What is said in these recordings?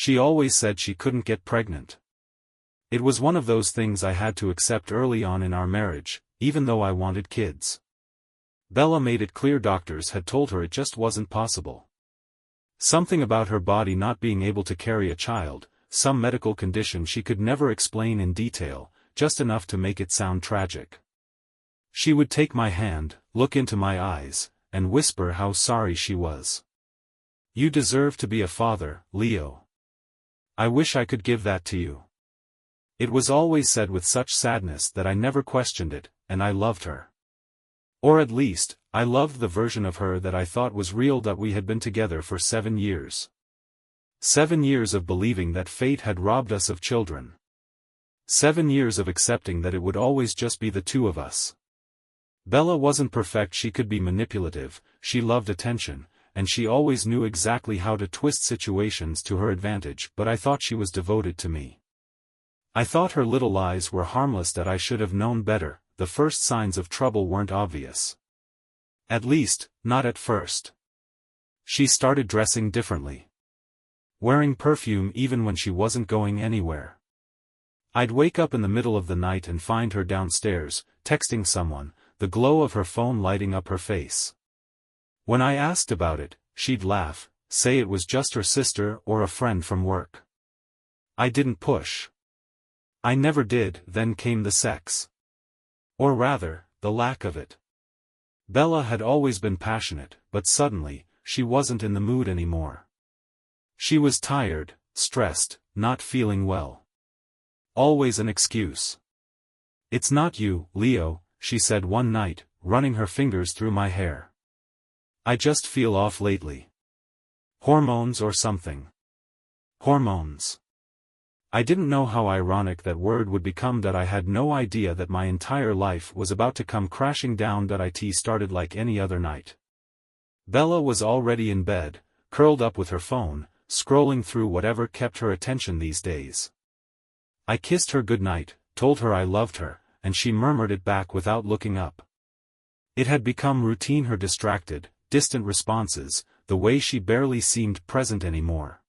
She always said she couldn't get pregnant. It was one of those things I had to accept early on in our marriage, even though I wanted kids. Bella made it clear doctors had told her it just wasn't possible. Something about her body not being able to carry a child, some medical condition she could never explain in detail, just enough to make it sound tragic. She would take my hand, look into my eyes, and whisper how sorry she was. "You deserve to be a father, Leo. I wish I could give that to you." It was always said with such sadness that I never questioned it, and I loved her. Or at least, I loved the version of her that I thought was real, that we had been together for 7 years. 7 years of believing that fate had robbed us of children. 7 years of accepting that it would always just be the two of us. Bella wasn't perfect, she could be manipulative, she loved attention, and she always knew exactly how to twist situations to her advantage, but I thought she was devoted to me. I thought her little lies were harmless, that I should have known better. The first signs of trouble weren't obvious. At least, not at first. She started dressing differently. Wearing perfume even when she wasn't going anywhere. I'd wake up in the middle of the night and find her downstairs, texting someone, the glow of her phone lighting up her face. When I asked about it, she'd laugh, say it was just her sister or a friend from work. I didn't push. I never did. Then came the sex. Or rather, the lack of it. Bella had always been passionate, but suddenly, she wasn't in the mood anymore. She was tired, stressed, not feeling well. Always an excuse. "It's not you, Leo," she said one night, running her fingers through my hair. "I just feel off lately. Hormones or something." Hormones. I didn't know how ironic that word would become, that I had no idea that my entire life was about to come crashing down. It started like any other night. Bella was already in bed, curled up with her phone, scrolling through whatever kept her attention these days. I kissed her goodnight, told her I loved her, and she murmured it back without looking up. It had become routine, her distracted, distant responses, the way she barely seemed present anymore.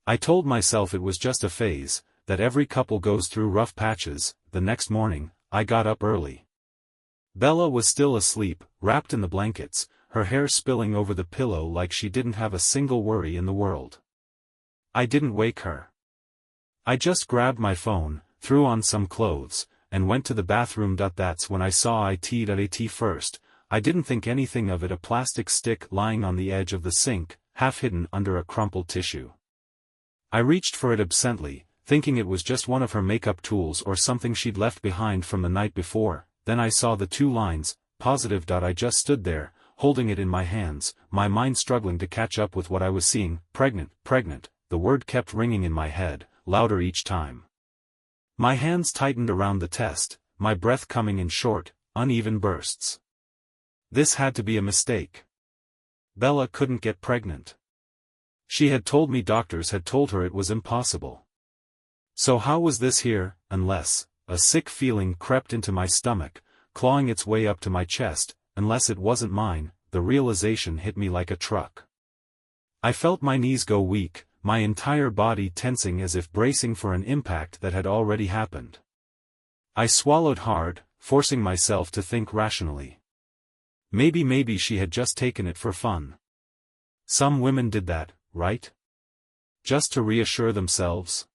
I told myself it was just a phase, that every couple goes through rough patches. The next morning, I got up early. Bella was still asleep, wrapped in the blankets, her hair spilling over the pillow like she didn't have a single worry in the world. I didn't wake her. I just grabbed my phone, threw on some clothes, and went to the bathroom. That's when I saw it first. I didn't think anything of it, a plastic stick lying on the edge of the sink, half hidden under a crumpled tissue. I reached for it absently, thinking it was just one of her makeup tools or something she'd left behind from the night before. Then I saw the 2 lines, positive. I just stood there, holding it in my hands, my mind struggling to catch up with what I was seeing. Pregnant, pregnant, the word kept ringing in my head, louder each time. My hands tightened around the test, my breath coming in short, uneven bursts. This had to be a mistake. Bella couldn't get pregnant. She had told me doctors had told her it was impossible. So how was this here, unless, a sick feeling crept into my stomach, clawing its way up to my chest, unless it wasn't mine. The realization hit me like a truck. I felt my knees go weak, my entire body tensing as if bracing for an impact that had already happened. I swallowed hard, forcing myself to think rationally. Maybe she had just taken it for fun. Some women did that, right? Just to reassure themselves.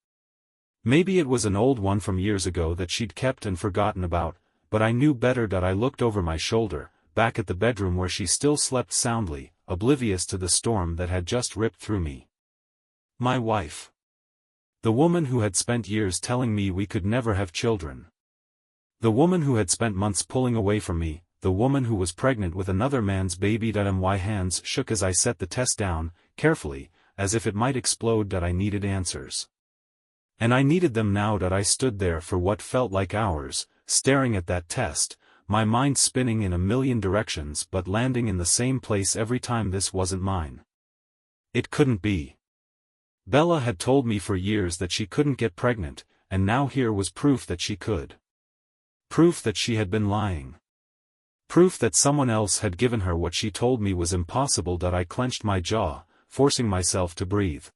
Maybe it was an old one from years ago that she'd kept and forgotten about, but I knew better. I looked over my shoulder, back at the bedroom where she still slept soundly, oblivious to the storm that had just ripped through me. My wife. The woman who had spent years telling me we could never have children. The woman who had spent months pulling away from me, the woman who was pregnant with another man's baby. My hands shook as I set the test down, carefully, as if it might explode. I needed answers. And I needed them now. I stood there for what felt like hours, staring at that test, my mind spinning in a million directions but landing in the same place every time. This wasn't mine. It couldn't be. Bella had told me for years that she couldn't get pregnant, and now here was proof that she could. Proof that she had been lying. Proof that someone else had given her what she told me was impossible. I clenched my jaw, forcing myself to breathe.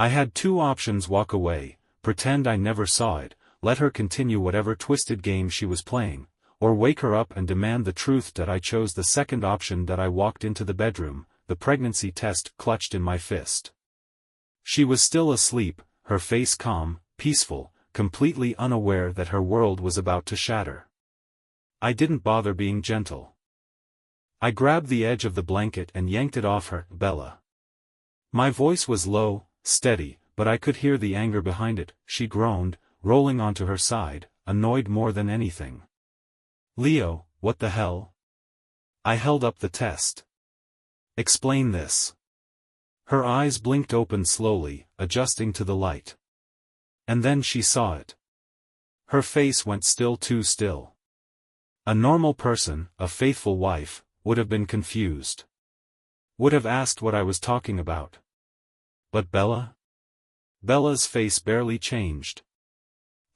I had two options: walk away, pretend I never saw it, let her continue whatever twisted game she was playing, or wake her up and demand the truth. That I chose the second option. That I walked into the bedroom, the pregnancy test clutched in my fist. She was still asleep, her face calm, peaceful, completely unaware that her world was about to shatter. I didn't bother being gentle. I grabbed the edge of the blanket and yanked it off her. Bella. My voice was low, steady, but I could hear the anger behind it. She groaned, rolling onto her side, annoyed more than anything. Leo, what the hell? I held up the test. Explain this. Her eyes blinked open slowly, adjusting to the light. And then she saw it. Her face went still, too still. A normal person, a faithful wife, would have been confused. Would have asked what I was talking about. But Bella? Bella's face barely changed.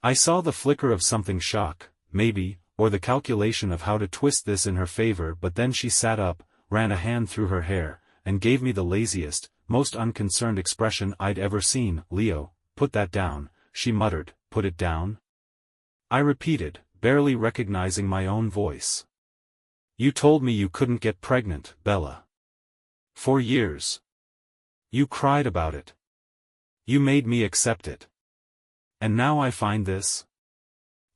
I saw the flicker of something: shock, maybe, or the calculation of how to twist this in her favor. But then she sat up, ran a hand through her hair, and gave me the laziest, most unconcerned expression I'd ever seen. Leo, put that down, she muttered. Put it down? I repeated, barely recognizing my own voice. You told me you couldn't get pregnant, Bella. For years. You cried about it. You made me accept it. And now I find this?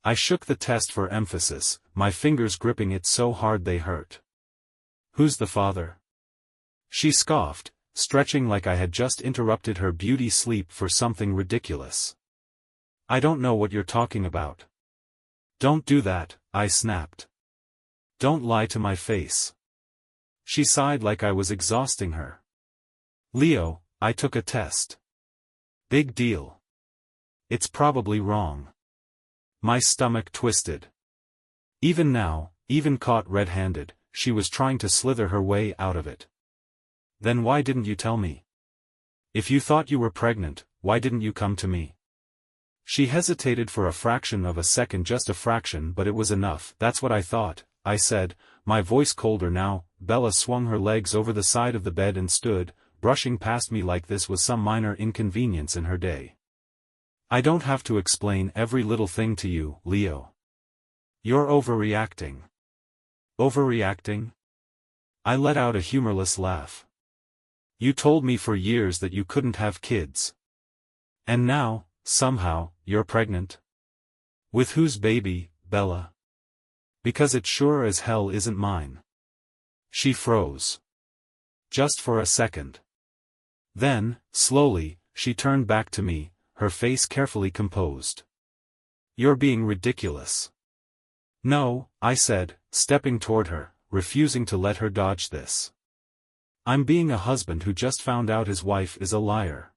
I shook the test for emphasis, my fingers gripping it so hard they hurt. Who's the father? She scoffed, stretching like I had just interrupted her beauty sleep for something ridiculous. I don't know what you're talking about. Don't do that, I snapped. Don't lie to my face. She sighed like I was exhausting her. Leo, I took a test. Big deal. It's probably wrong. My stomach twisted. Even now, even caught red-handed, she was trying to slither her way out of it. Then why didn't you tell me? If you thought you were pregnant, why didn't you come to me? She hesitated for a fraction of a second, just a fraction, but it was enough. That's what I thought, I said, my voice colder now. Bella swung her legs over the side of the bed and stood, brushing past me like this was some minor inconvenience in her day. I don't have to explain every little thing to you, Leo. You're overreacting. Overreacting? I let out a humorless laugh. You told me for years that you couldn't have kids. And now, somehow, you're pregnant? With whose baby, Bella? Because it sure as hell isn't mine. She froze. Just for a second. Then, slowly, she turned back to me, her face carefully composed. You're being ridiculous. No, I said, stepping toward her, refusing to let her dodge this. I'm being a husband who just found out his wife is a liar.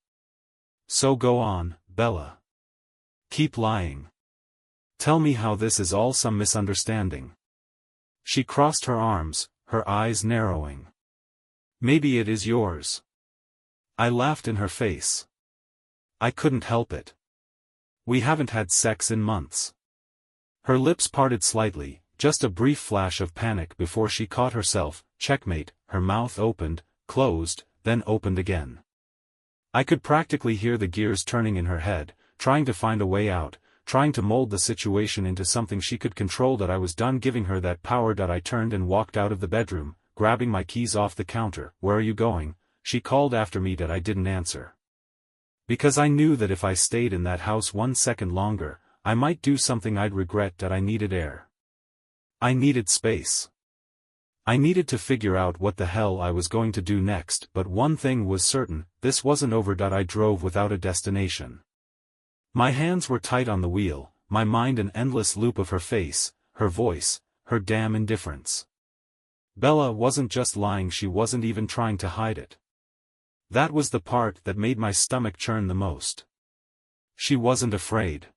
So go on, Bella. Keep lying. Tell me how this is all some misunderstanding. She crossed her arms, her eyes narrowing. Maybe it is yours. I laughed in her face. I couldn't help it. We haven't had sex in months. Her lips parted slightly, just a brief flash of panic before she caught herself. Checkmate. Her mouth opened, closed, then opened again. I could practically hear the gears turning in her head, trying to find a way out, trying to mold the situation into something she could control. That I was done giving her that power. That I turned and walked out of the bedroom, grabbing my keys off the counter. Where are you going? She called after me. That I didn't answer. Because I knew that if I stayed in that house 1 second longer, I might do something I'd regret. That I needed air. I needed space. I needed to figure out what the hell I was going to do next. But one thing was certain, this wasn't over. I drove without a destination. My hands were tight on the wheel, my mind an endless loop of her face, her voice, her damn indifference. Bella wasn't just lying, she wasn't even trying to hide it. That was the part that made my stomach churn the most. She wasn't afraid.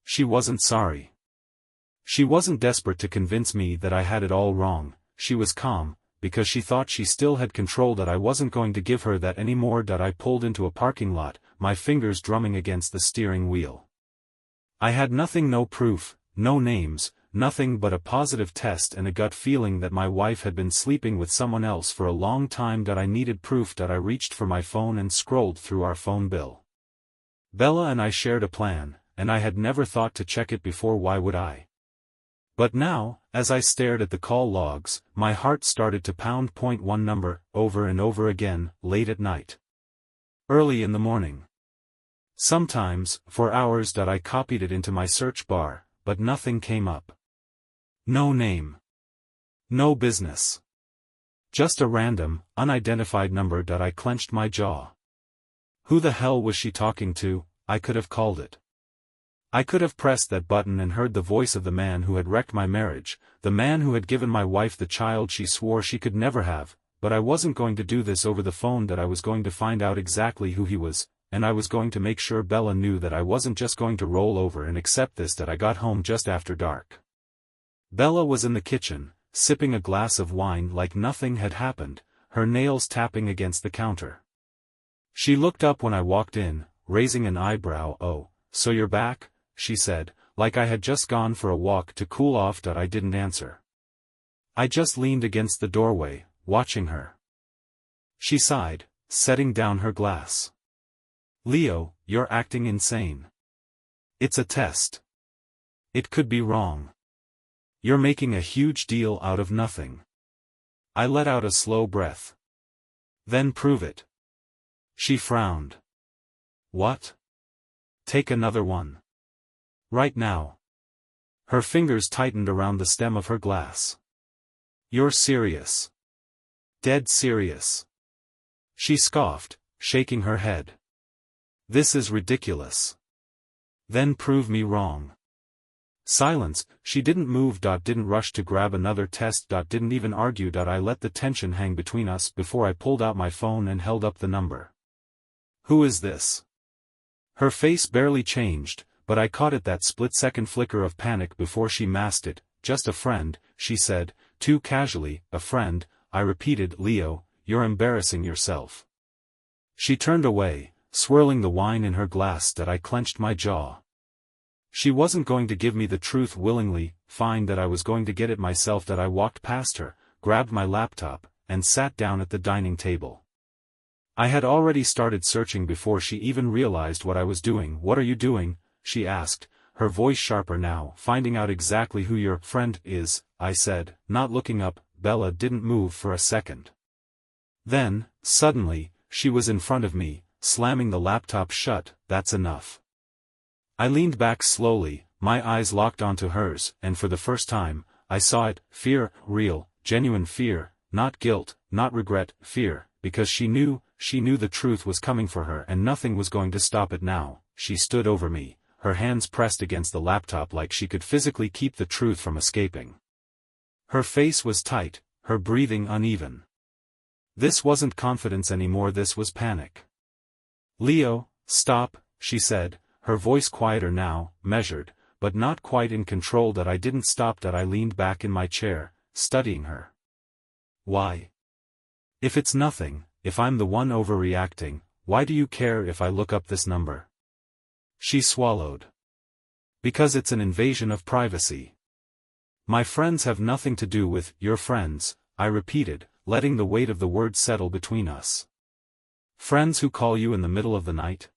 She wasn't sorry. She wasn't desperate to convince me that I had it all wrong. She was calm, because she thought she still had control. That I wasn't going to give her that anymore. I pulled into a parking lot, my fingers drumming against the steering wheel. I had nothing, no proof, no names, nothing but a positive test and a gut feeling that my wife had been sleeping with someone else for a long time. That I needed proof. That I reached for my phone and scrolled through our phone bill. Bella and I shared a plan, and I had never thought to check it before. Why would I? But now, as I stared at the call logs, my heart started to pound. One number, over and over again, late at night. Early in the morning. Sometimes, for hours. I copied it into my search bar, but nothing came up. No name. No business. Just a random, unidentified number. I clenched my jaw. Who the hell was she talking to? I could have called it. I could have pressed that button and heard the voice of the man who had wrecked my marriage, the man who had given my wife the child she swore she could never have, but I wasn't going to do this over the phone. I was going to find out exactly who he was, and I was going to make sure Bella knew that I wasn't just going to roll over and accept this. I got home just after dark. Bella was in the kitchen, sipping a glass of wine like nothing had happened, her nails tapping against the counter. She looked up when I walked in, raising an eyebrow. "Oh, so you're back?" she said, like I had just gone for a walk to cool off. I didn't answer. I just leaned against the doorway, watching her. She sighed, setting down her glass. "Leo, you're acting insane. It's a test. It could be wrong. You're making a huge deal out of nothing." I let out a slow breath. "Then prove it." She frowned. "What? Take another one. Right now." Her fingers tightened around the stem of her glass. "You're serious? Dead serious?" She scoffed, shaking her head. "This is ridiculous." "Then prove me wrong." Silence. She didn't move. Didn't rush to grab another test. Didn't even argue. I let the tension hang between us before I pulled out my phone and held up the number. "Who is this?" Her face barely changed, but I caught it that split-second flicker of panic before she masked it. "Just a friend," she said, too casually. "A friend," I repeated. "Leo, you're embarrassing yourself." She turned away, swirling the wine in her glass. I clenched my jaw. She wasn't going to give me the truth willingly. Fine. I was going to get it myself. I walked past her, grabbed my laptop, and sat down at the dining table. I had already started searching before she even realized what I was doing. "What are you doing?" she asked, her voice sharper now. "Finding out exactly who your friend is," I said, not looking up. Bella didn't move for a second. Then, suddenly, she was in front of me, slamming the laptop shut. "That's enough." I leaned back slowly, my eyes locked onto hers, and for the first time, I saw it. Fear, real, genuine fear, not guilt, not regret, fear, because she knew the truth was coming for her and nothing was going to stop it now. She stood over me, her hands pressed against the laptop like she could physically keep the truth from escaping. Her face was tight, her breathing uneven. This wasn't confidence anymore. This was panic. "Leo, stop," she said, her voice quieter now, measured, but not quite in control. I didn't stop. I leaned back in my chair, studying her. "Why? If it's nothing, if I'm the one overreacting, why do you care if I look up this number?" She swallowed. "Because it's an invasion of privacy." "My friends have nothing to do with your friends," I repeated, letting the weight of the word settle between us. "Friends who call you in the middle of the night?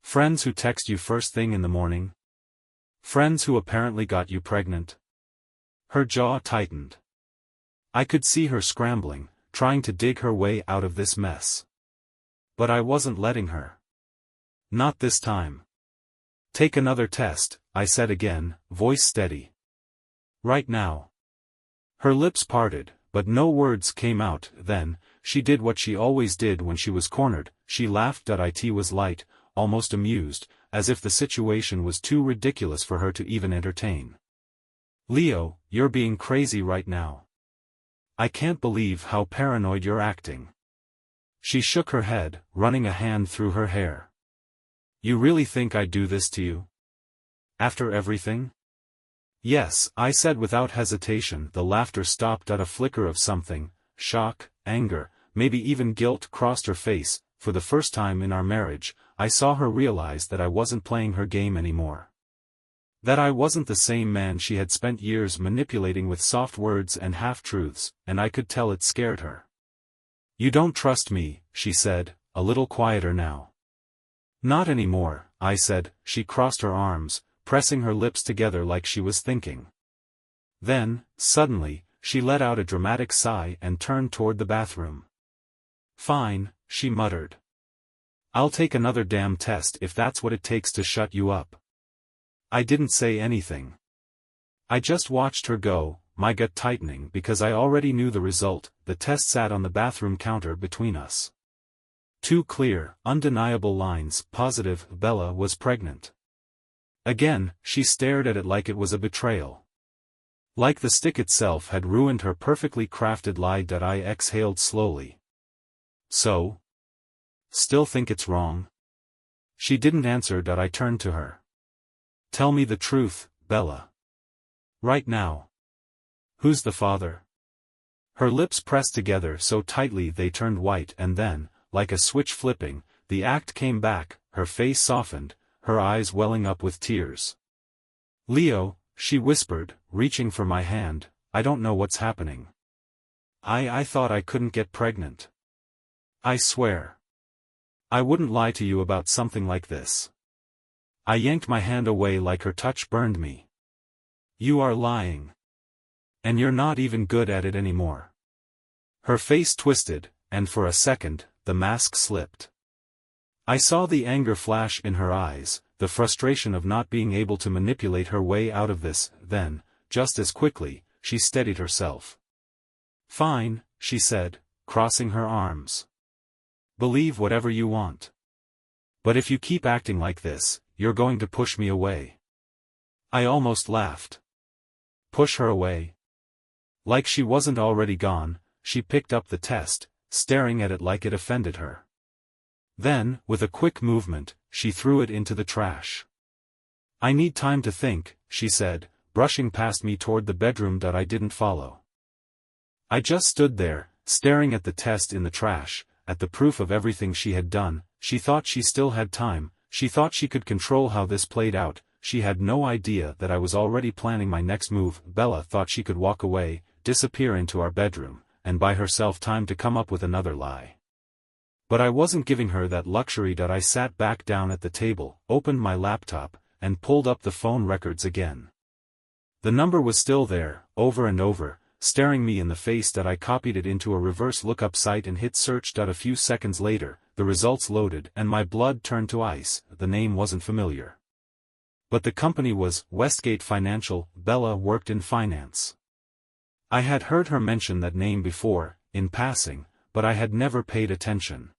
Friends who text you first thing in the morning? Friends who apparently got you pregnant?" Her jaw tightened. I could see her scrambling, trying to dig her way out of this mess. But I wasn't letting her. Not this time. "Take another test," I said again, voice steady. "Right now." Her lips parted, but no words came out. Then, she did what she always did when she was cornered. She laughed. It was light, almost amused, as if the situation was too ridiculous for her to even entertain. "Leo, you're being crazy right now. I can't believe how paranoid you're acting." She shook her head, running a hand through her hair. "You really think I'd do this to you? After everything?" "Yes," I said without hesitation. The laughter stopped. A flicker of something, shock, anger, maybe even guilt crossed her face. For the first time in our marriage, I saw her realize that I wasn't playing her game anymore. That I wasn't the same man she had spent years manipulating with soft words and half-truths, and I could tell it scared her. "You don't trust me," she said, a little quieter now. "Not anymore," I said. She crossed her arms, pressing her lips together like she was thinking. Then, suddenly, she let out a dramatic sigh and turned toward the bathroom. "Fine," she muttered. "I'll take another damn test if that's what it takes to shut you up." I didn't say anything. I just watched her go, my gut tightening because I already knew the result. The test sat on the bathroom counter between us. Two clear, undeniable lines, positive, Bella was pregnant. Again, she stared at it like it was a betrayal. Like the stick itself had ruined her perfectly crafted lie. I exhaled slowly. "So? Still think it's wrong?" She didn't answer. I turned to her. "Tell me the truth, Bella. Right now. Who's the father?" Her lips pressed together so tightly they turned white, and then, like a switch flipping, the act came back, her face softened, her eyes welling up with tears. "Leo," she whispered, reaching for my hand, "I don't know what's happening. I thought I couldn't get pregnant. I swear. I wouldn't lie to you about something like this." I yanked my hand away like her touch burned me. "You are lying. And you're not even good at it anymore." Her face twisted, and for a second, the mask slipped. I saw the anger flash in her eyes, the frustration of not being able to manipulate her way out of this. Then, just as quickly, she steadied herself. "Fine," she said, crossing her arms. "Believe whatever you want. But if you keep acting like this, you're going to push me away." I almost laughed. Push her away? Like she wasn't already gone, she picked up the test, staring at it like it offended her. Then, with a quick movement, she threw it into the trash. "I need time to think," she said, brushing past me toward the bedroom. I didn't follow. I just stood there, staring at the test in the trash, at the proof of everything she had done. She thought she still had time, she thought she could control how this played out. She had no idea that I was already planning my next move. Bella thought she could walk away, disappear into our bedroom, and buy herself time to come up with another lie. But I wasn't giving her that luxury. I sat back down at the table, opened my laptop, and pulled up the phone records again. The number was still there, over and over, staring me in the face. I copied it into a reverse lookup site and hit search. A few seconds later, the results loaded and my blood turned to ice. The name wasn't familiar. But the company was Westgate Financial. Bella worked in finance. I had heard her mention that name before, in passing, but I had never paid attention.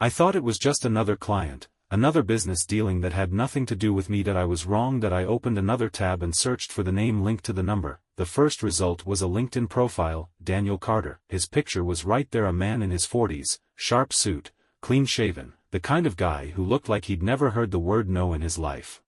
I thought it was just another client, another business dealing that had nothing to do with me. I was wrong. I opened another tab and searched for the name linked to the number. The first result was a LinkedIn profile, Daniel Carter. His picture was right there, a man in his 40s, sharp suit, clean-shaven, the kind of guy who looked like he'd never heard the word no in his life.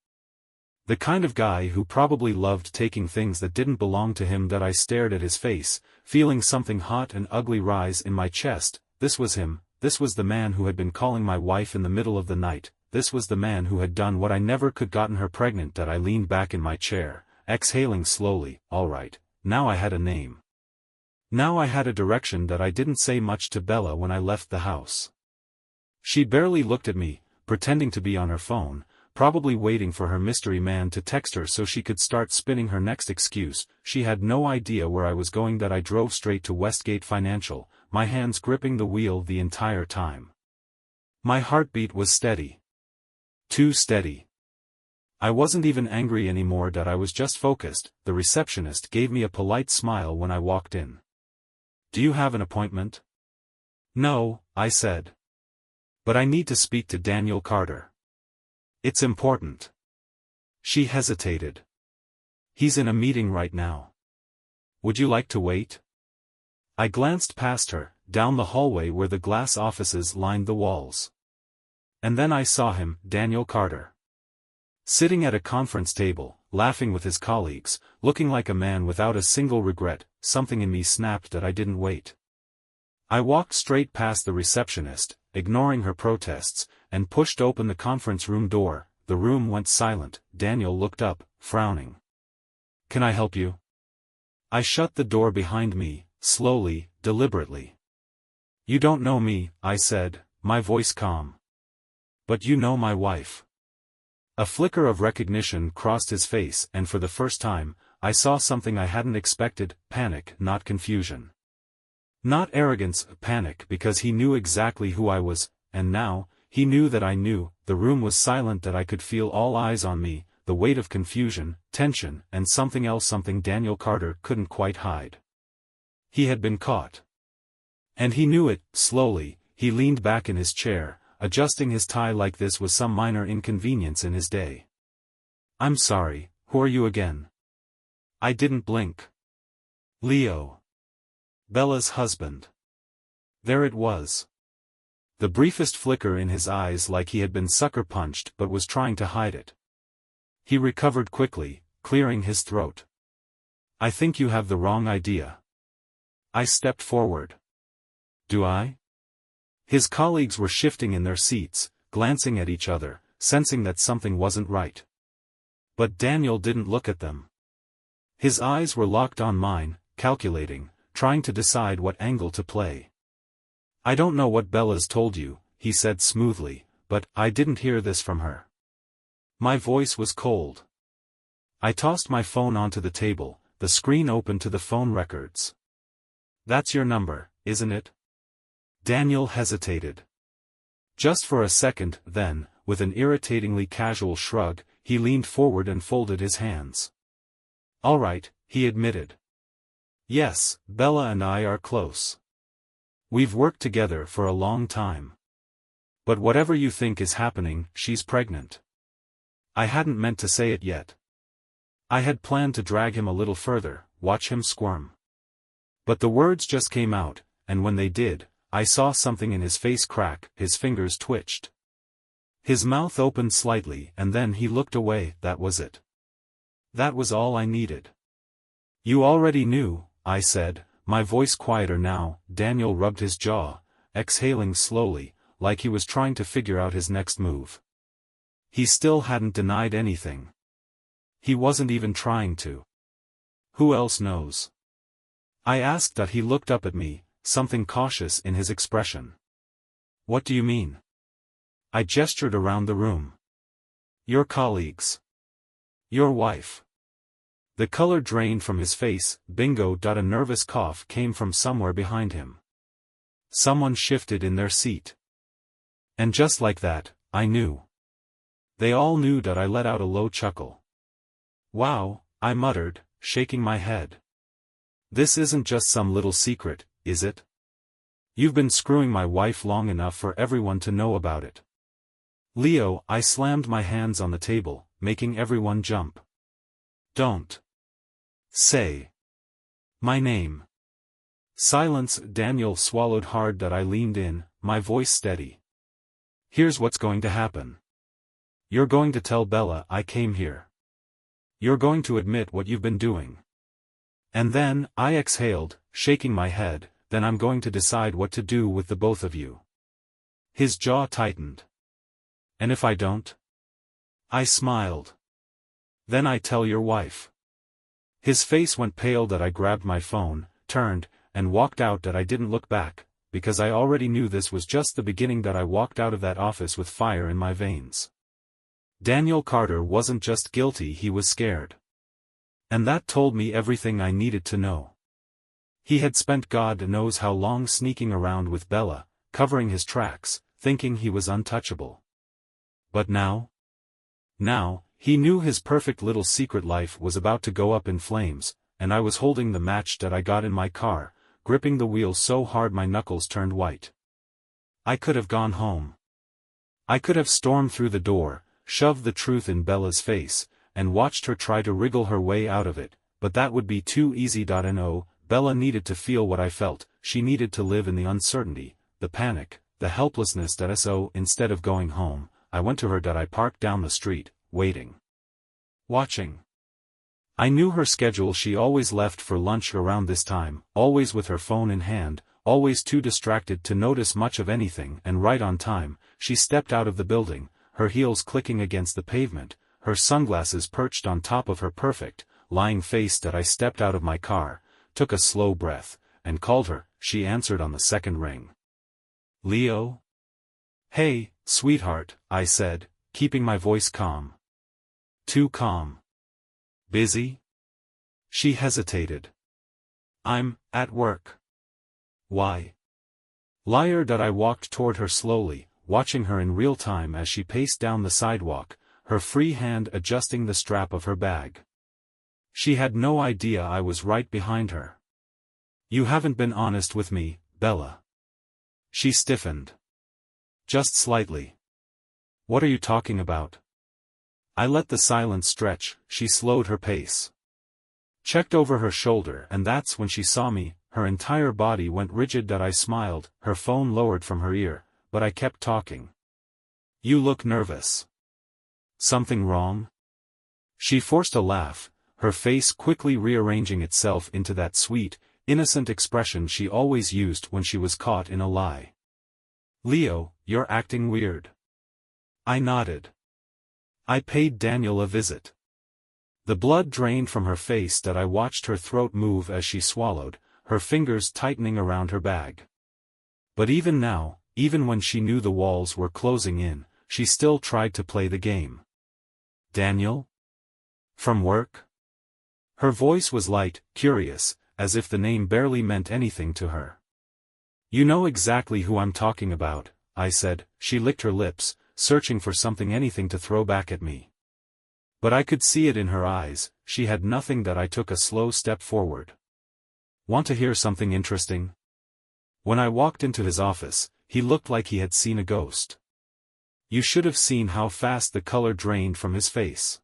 The kind of guy who probably loved taking things that didn't belong to him. I stared at his face, feeling something hot and ugly rise in my chest. This was him. This was the man who had been calling my wife in the middle of the night. This was the man who had done what I never could, gotten her pregnant. I leaned back in my chair, exhaling slowly. All right, now I had a name. Now I had a direction. I didn't say much to Bella when I left the house. She barely looked at me, pretending to be on her phone, probably waiting for her mystery man to text her so she could start spinning her next excuse. She had no idea where I was going. I drove straight to Westgate Financial, my hands gripping the wheel the entire time. My heartbeat was steady. Too steady. I wasn't even angry anymore. I was just focused. The receptionist gave me a polite smile when I walked in. "Do you have an appointment?" "No," I said. "But I need to speak to Daniel Carter. It's important." She hesitated. "He's in a meeting right now. Would you like to wait?" I glanced past her, down the hallway where the glass offices lined the walls. And then I saw him, Daniel Carter. Sitting at a conference table, laughing with his colleagues, looking like a man without a single regret. Something in me snapped that I didn't wait. I walked straight past the receptionist, ignoring her protests, and pushed open the conference room door. the room went silent. Daniel looked up, frowning. "Can I help you?" I shut the door behind me, slowly, deliberately. "You don't know me," I said, my voice calm. "But you know my wife." A flicker of recognition crossed his face, and for the first time, I saw something I hadn't expected: panic, not confusion. Not arrogance, panic, because he knew exactly who I was, and now, he knew that I knew. The room was silent, that I could feel all eyes on me, the weight of confusion, tension, and something else, something Daniel Carter couldn't quite hide. He had been caught. And he knew it. Slowly, he leaned back in his chair, adjusting his tie like this was some minor inconvenience in his day. "I'm sorry, who are you again?" I didn't blink. "Leo. Bella's husband." There it was. The briefest flicker in his eyes, like he had been sucker-punched but was trying to hide it. He recovered quickly, clearing his throat. "I think you have the wrong idea." I stepped forward. "Do I?" His colleagues were shifting in their seats, glancing at each other, sensing that something wasn't right. But Daniel didn't look at them. His eyes were locked on mine, calculating, trying to decide what angle to play. "I don't know what Bella's told you," he said smoothly, "but I didn't hear this from her." My voice was cold. I tossed my phone onto the table, the screen open to the phone records. "That's your number, isn't it?" Daniel hesitated. Just for a second, then, with an irritatingly casual shrug, he leaned forward and folded his hands. "All right," he admitted. "Yes, Bella and I are close. We've worked together for a long time. But whatever you think is happening, she's pregnant." I hadn't meant to say it yet. I had planned to drag him a little further, watch him squirm. But the words just came out, and when they did, I saw something in his face crack, his fingers twitched. His mouth opened slightly, and then he looked away. That was it. That was all I needed. "You already knew," I said, my voice quieter now. Daniel rubbed his jaw, exhaling slowly, like he was trying to figure out his next move. He still hadn't denied anything. He wasn't even trying to. "Who else knows?" I asked. That he looked up at me, something cautious in his expression. "What do you mean?" I gestured around the room. "Your colleagues. Your wife." The color drained from his face. Bingo. A nervous cough came from somewhere behind him. Someone shifted in their seat. And just like that, I knew. They all knew. I let out a low chuckle. "Wow," I muttered, shaking my head. "This isn't just some little secret, is it? You've been screwing my wife long enough for everyone to know about it." "Leo," I slammed my hands on the table, making everyone jump. "Don't say my name." Silence. Daniel swallowed hard. I leaned in, my voice steady. "Here's what's going to happen. You're going to tell Bella I came here. You're going to admit what you've been doing. And then," I exhaled, shaking my head, "then I'm going to decide what to do with the both of you." His jaw tightened. "And if I don't?" I smiled. "Then I tell your wife." His face went pale. I grabbed my phone, turned, and walked out. I didn't look back, because I already knew this was just the beginning. I walked out of that office with fire in my veins. Daniel Carter wasn't just guilty, he was scared. And that told me everything I needed to know. He had spent God knows how long sneaking around with Bella, covering his tracks, thinking he was untouchable. But now? Now, he knew his perfect little secret life was about to go up in flames, and I was holding the match that I got in my car, gripping the wheel so hard my knuckles turned white. I could have gone home. I could have stormed through the door, shoved the truth in Bella's face, and watched her try to wriggle her way out of it, but that would be too easy. No, Bella needed to feel what I felt. She needed to live in the uncertainty, the panic, the helplessness. So, instead of going home, I went to her. I parked down the street, waiting. Watching. I knew her schedule. She always left for lunch around this time, always with her phone in hand, always too distracted to notice much of anything, and right on time, she stepped out of the building, her heels clicking against the pavement, her sunglasses perched on top of her perfect, lying face. That I stepped out of my car, took a slow breath, and called her. She answered on the second ring. Leo? Hey, sweetheart, I said, keeping my voice calm. Too calm. Busy? She hesitated. I'm at work. Why? Liar. I walked toward her slowly, watching her in real time as she paced down the sidewalk, her free hand adjusting the strap of her bag. She had no idea I was right behind her. You haven't been honest with me, Bella. She stiffened. Just slightly. What are you talking about? I let the silence stretch. She slowed her pace. Checked over her shoulder, and that's when she saw me. Her entire body went rigid. I smiled, her phone lowered from her ear, but I kept talking. You look nervous. Something wrong? She forced a laugh, her face quickly rearranging itself into that sweet, innocent expression she always used when she was caught in a lie. Leo, you're acting weird. I nodded. I paid Daniel a visit. The blood drained from her face. I watched her throat move as she swallowed, her fingers tightening around her bag. But even now, even when she knew the walls were closing in, she still tried to play the game. Daniel? From work? Her voice was light, curious, as if the name barely meant anything to her. You know exactly who I'm talking about, I said. She licked her lips, searching for something, anything to throw back at me. But I could see it in her eyes. She had nothing. I took a slow step forward. Want to hear something interesting? When I walked into his office, he looked like he had seen a ghost. You should have seen how fast the color drained from his face.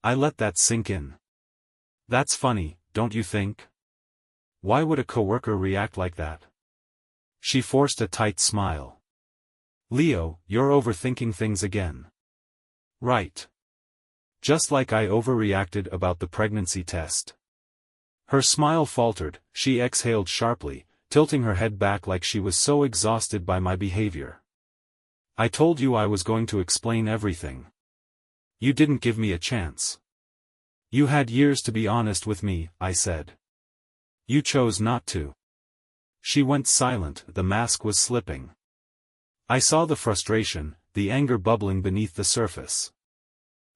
I let that sink in. That's funny, don't you think? Why would a coworker react like that? She forced a tight smile. Leo, you're overthinking things again. Right. Just like I overreacted about the pregnancy test. Her smile faltered, she exhaled sharply, tilting her head back like she was so exhausted by my behavior. I told you I was going to explain everything. You didn't give me a chance. You had years to be honest with me, I said. You chose not to. She went silent. The mask was slipping. I saw the frustration, the anger bubbling beneath the surface.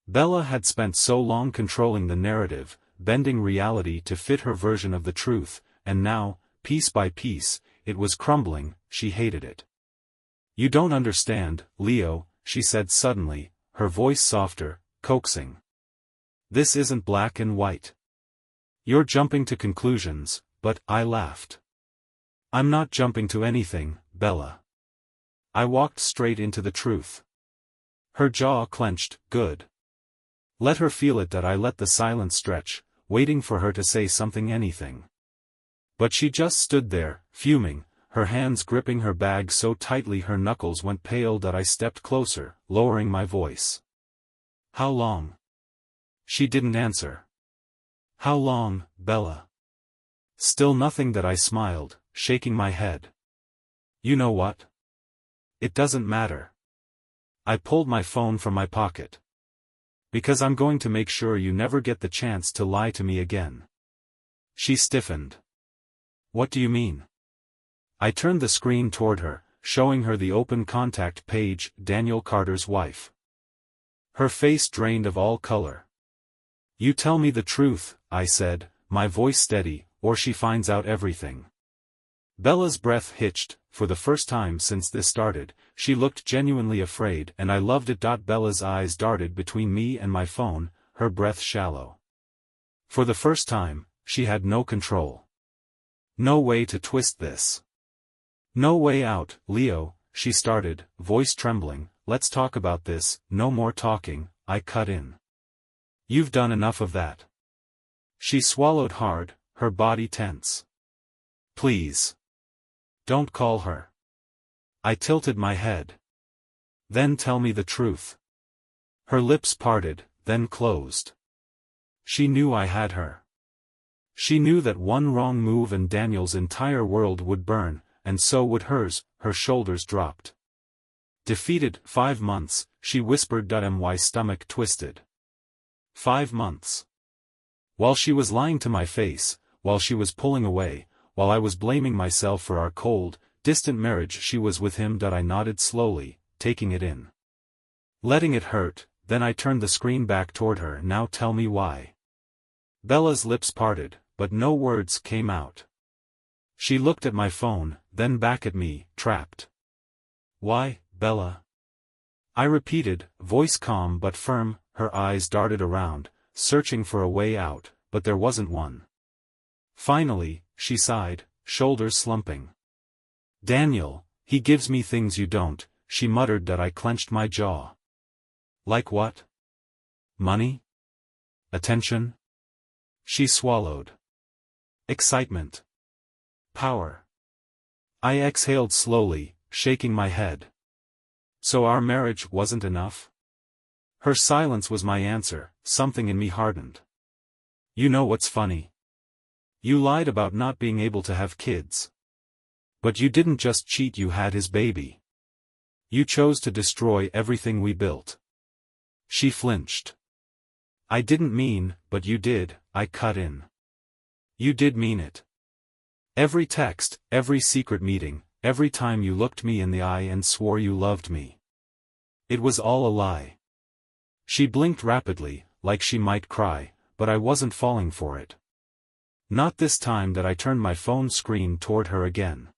Bella had spent so long controlling the narrative, bending reality to fit her version of the truth, and now, piece by piece, it was crumbling. She hated it. You don't understand, Leo, she said suddenly, her voice softer, coaxing. This isn't black and white. You're jumping to conclusions, but I laughed. I'm not jumping to anything, Bella. I walked straight into the truth. Her jaw clenched. Good. Let her feel it. I let the silence stretch, waiting for her to say something, anything. But she just stood there, fuming, her hands gripping her bag so tightly her knuckles went pale. I stepped closer, lowering my voice. How long? She didn't answer. How long, Bella? Still nothing. I smiled, shaking my head. You know what? It doesn't matter. I pulled my phone from my pocket. Because I'm going to make sure you never get the chance to lie to me again. She stiffened. What do you mean? I turned the screen toward her, showing her the open contact page, Daniel Carter's wife. Her face drained of all color. You tell me the truth, I said, my voice steady, or she finds out everything. Bella's breath hitched. For the first time since this started, she looked genuinely afraid, and I loved it. Bella's eyes darted between me and my phone, her breath shallow. For the first time, she had no control. No way to twist this. No way out, Leo, she started, voice trembling. Let's talk about this. No more talking, I cut in. You've done enough of that. She swallowed hard, her body tense. Please. Don't call her. I tilted my head. Then tell me the truth. Her lips parted, then closed. She knew I had her. She knew that one wrong move and Daniel's entire world would burn, and so would hers. Her shoulders dropped. Defeated. 5 months, she whispered. My stomach twisted. 5 months. While she was lying to my face, while she was pulling away, while I was blaming myself for our cold, distant marriage, she was with him. I nodded slowly, taking it in. Letting it hurt, then I turned the screen back toward her. Now tell me why. Bella's lips parted, but no words came out. She looked at my phone, then back at me, trapped. Why, Bella? I repeated, voice calm but firm. Her eyes darted around, searching for a way out, but there wasn't one. Finally, she sighed, shoulders slumping. Daniel, he gives me things you don't, she muttered. I clenched my jaw. Like what? Money? Attention? She swallowed. Excitement. Power. I exhaled slowly, shaking my head. So our marriage wasn't enough? Her silence was my answer. Something in me hardened. You know what's funny? You lied about not being able to have kids. But you didn't just cheat, you had his baby. You chose to destroy everything we built. She flinched. I didn't mean, but you did, I cut in. You did mean it. Every text, every secret meeting, every time you looked me in the eye and swore you loved me. It was all a lie. She blinked rapidly, like she might cry, but I wasn't falling for it. Not this time. I turned my phone screen toward her again.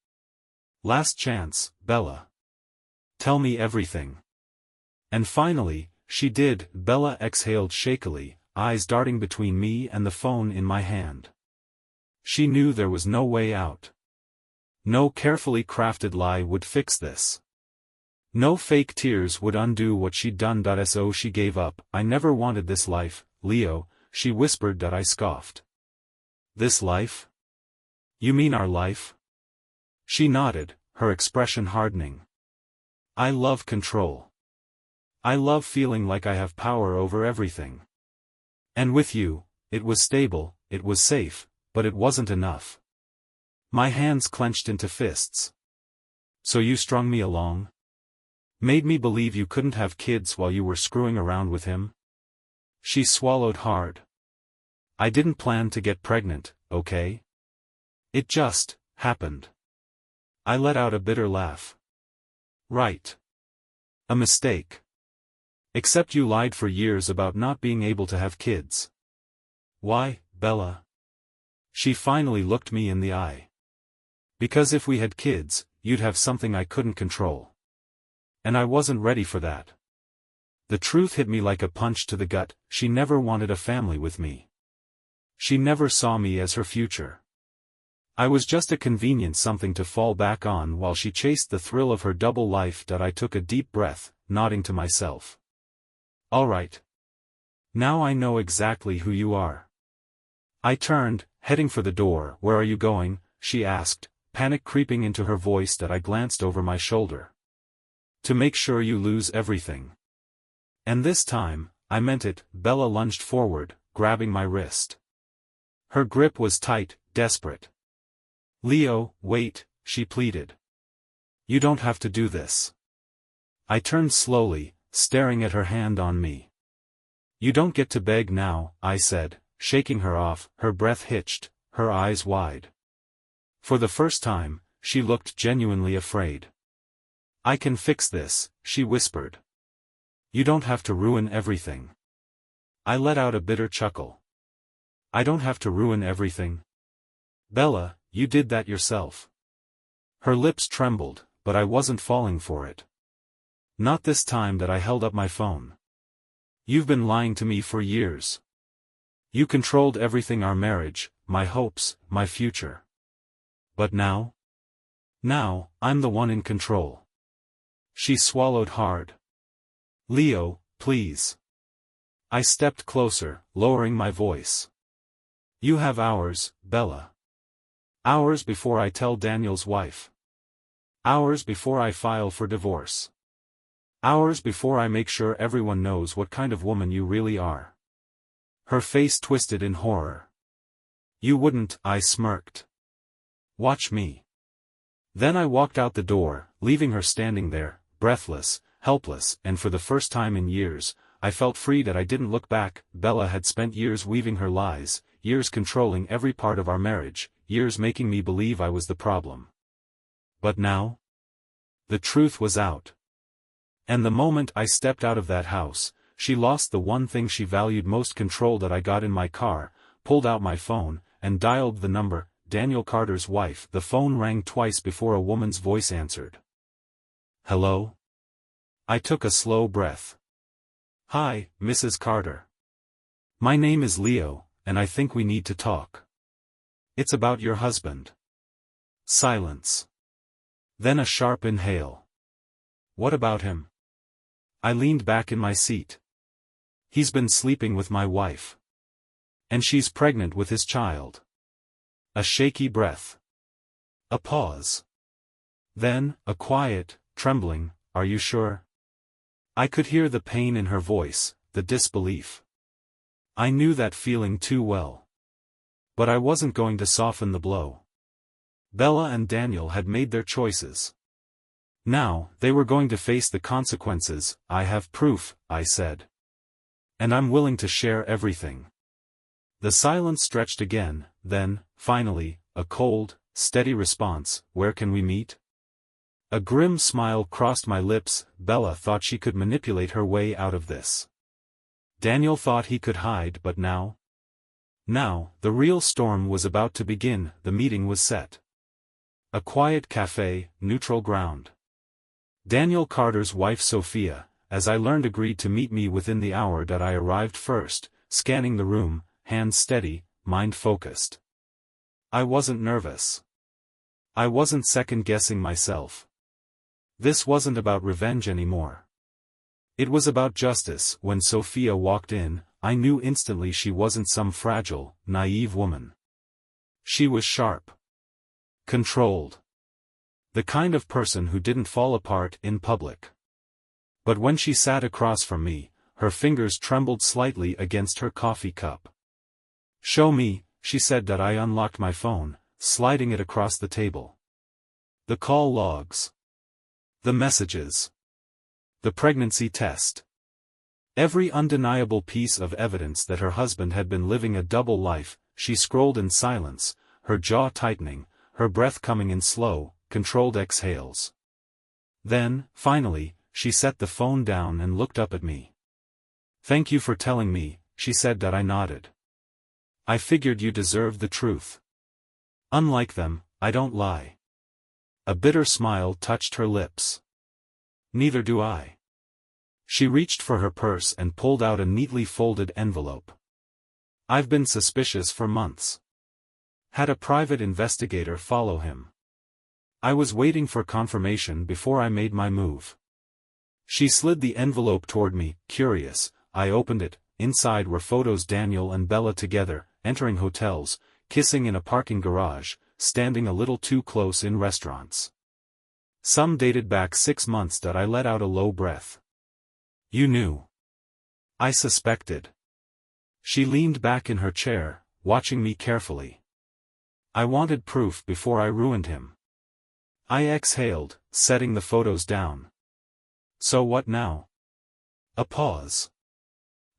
Last chance, Bella. Tell me everything. And finally, she did. Bella exhaled shakily, eyes darting between me and the phone in my hand. She knew there was no way out. No carefully crafted lie would fix this. No fake tears would undo what she'd done. So she gave up. I never wanted this life, Leo, she whispered. I scoffed. This life? You mean our life? She nodded, her expression hardening. I love control. I love feeling like I have power over everything. And with you, it was stable, it was safe, but it wasn't enough. My hands clenched into fists. So you strung me along? Made me believe you couldn't have kids while you were screwing around with him? She swallowed hard. I didn't plan to get pregnant, okay? It just happened. I let out a bitter laugh. Right. A mistake. Except you lied for years about not being able to have kids. Why, Bella? She finally looked me in the eye. Because if we had kids, you'd have something I couldn't control. And I wasn't ready for that. The truth hit me like a punch to the gut. She never wanted a family with me. She never saw me as her future. I was just a convenient something to fall back on while she chased the thrill of her double life. I took a deep breath, nodding to myself. All right. Now I know exactly who you are. I turned, heading for the door. Where are you going? She asked, panic creeping into her voice. I glanced over my shoulder. To make sure you lose everything. And this time, I meant it. Bella lunged forward, grabbing my wrist. Her grip was tight, desperate. Leo, wait, she pleaded. You don't have to do this. I turned slowly, staring at her hand on me. You don't get to beg now, I said, shaking her off. Her breath hitched, her eyes wide. For the first time, she looked genuinely afraid. I can fix this, she whispered. You don't have to ruin everything. I let out a bitter chuckle. I don't have to ruin everything. Bella, you did that yourself. Her lips trembled, but I wasn't falling for it. Not this time. I held up my phone. You've been lying to me for years. You controlled everything, our marriage, my hopes, my future. But now? Now, I'm the one in control. She swallowed hard. Leo, please. I stepped closer, lowering my voice. You have hours, Bella. Hours before I tell Daniel's wife. Hours before I file for divorce. Hours before I make sure everyone knows what kind of woman you really are. Her face twisted in horror. You wouldn't, I smirked. Watch me. Then I walked out the door, leaving her standing there, breathless, helpless, and for the first time in years, I felt free that I didn't look back. Bella had spent years weaving her lies, years controlling every part of our marriage, years making me believe I was the problem. But now? The truth was out. And the moment I stepped out of that house, she lost the one thing she valued most. Control. That I got in my car, pulled out my phone, and dialed the number, Daniel Carter's wife. The phone rang twice before a woman's voice answered. Hello? I took a slow breath. Hi, Mrs. Carter. My name is Leo, and I think we need to talk. It's about your husband. Silence. Then a sharp inhale. What about him? I leaned back in my seat. He's been sleeping with my wife. And she's pregnant with his child. A shaky breath. A pause. Then, a quiet, trembling, are you sure? I could hear the pain in her voice, the disbelief. I knew that feeling too well. But I wasn't going to soften the blow. Bella and Daniel had made their choices. Now, they were going to face the consequences. I have proof, I said. And I'm willing to share everything. The silence stretched again, then, finally, a cold, steady response. Where can we meet? A grim smile crossed my lips. Bella thought she could manipulate her way out of this. Daniel thought he could hide, but now? Now, the real storm was about to begin. The meeting was set. A quiet cafe, neutral ground. Daniel Carter's wife Sophia, as I learned, agreed to meet me within the hour that I arrived first, scanning the room, hands steady, mind focused. I wasn't nervous. I wasn't second-guessing myself. This wasn't about revenge anymore. It was about justice. When Sophia walked in, I knew instantly she wasn't some fragile, naive woman. She was sharp. Controlled. The kind of person who didn't fall apart in public. But when she sat across from me, her fingers trembled slightly against her coffee cup. Show me, she said. That I unlocked my phone, sliding it across the table. The call logs. The messages. The pregnancy test. Every undeniable piece of evidence that her husband had been living a double life. She scrolled in silence, her jaw tightening, her breath coming in slow, controlled exhales. Then, finally, she set the phone down and looked up at me. Thank you for telling me, she said. That I nodded. I figured you deserved the truth. Unlike them, I don't lie. A bitter smile touched her lips. Neither do I. She reached for her purse and pulled out a neatly folded envelope. I've been suspicious for months. Had a private investigator follow him. I was waiting for confirmation before I made my move. She slid the envelope toward me, curious. I opened it. Inside were photos. Daniel and Bella together, entering hotels, kissing in a parking garage, standing a little too close in restaurants. Some dated back 6 months. That I let out a low breath. You knew. I suspected. She leaned back in her chair, watching me carefully. I wanted proof before I ruined him. I exhaled, setting the photos down. So what now? A pause.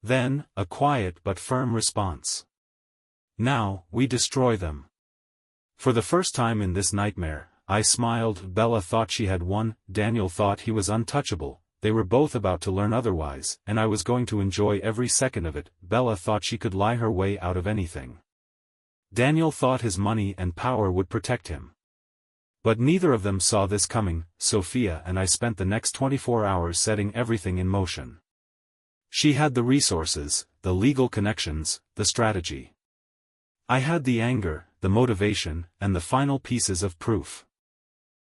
Then, a quiet but firm response. Now, we destroy them. For the first time in this nightmare, I smiled. Bella thought she had won, Daniel thought he was untouchable. They were both about to learn otherwise, and I was going to enjoy every second of it. Bella thought she could lie her way out of anything. Daniel thought his money and power would protect him. But neither of them saw this coming. Sophia and I spent the next 24 hours setting everything in motion. She had the resources, the legal connections, the strategy. I had the anger, the motivation, and the final pieces of proof.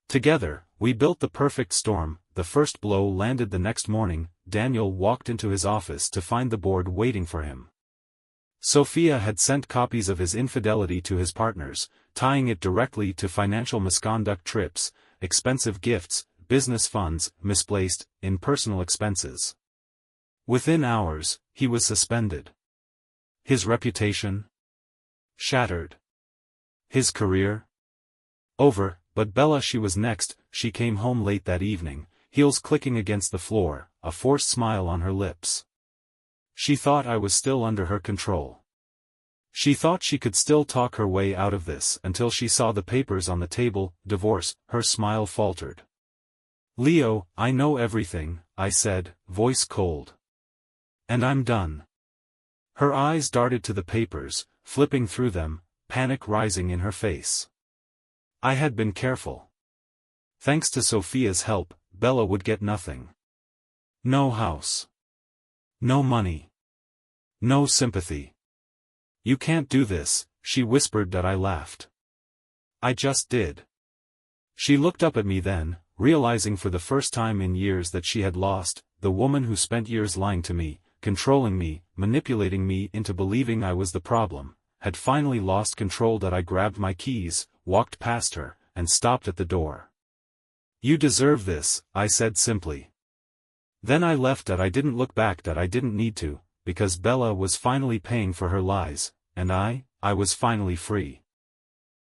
Together, we built the perfect storm. The first blow landed the next morning. Daniel walked into his office to find the board waiting for him. Sophia had sent copies of his infidelity to his partners, tying it directly to financial misconduct, trips, expensive gifts, business funds, misplaced, in personal expenses. Within hours, he was suspended. His reputation? Shattered. His career? Over. But Bella, she was next. She came home late that evening, heels clicking against the floor, a forced smile on her lips. She thought I was still under her control. She thought she could still talk her way out of this until she saw the papers on the table. Divorce, her smile faltered. Leo, I know everything, I said, voice cold. And I'm done. Her eyes darted to the papers, flipping through them, panic rising in her face. I had been careful. Thanks to Sophia's help, Bella would get nothing. No house. No money. No sympathy. You can't do this, she whispered that. I laughed. I just did. She looked up at me then, realizing for the first time in years that she had lost, the woman who spent years lying to me, controlling me, manipulating me into believing I was the problem, had finally lost control. That I grabbed my keys, walked past her, and stopped at the door. You deserve this, I said simply. Then I left. That I didn't look back. That I didn't need to, because Bella was finally paying for her lies, and I was finally free.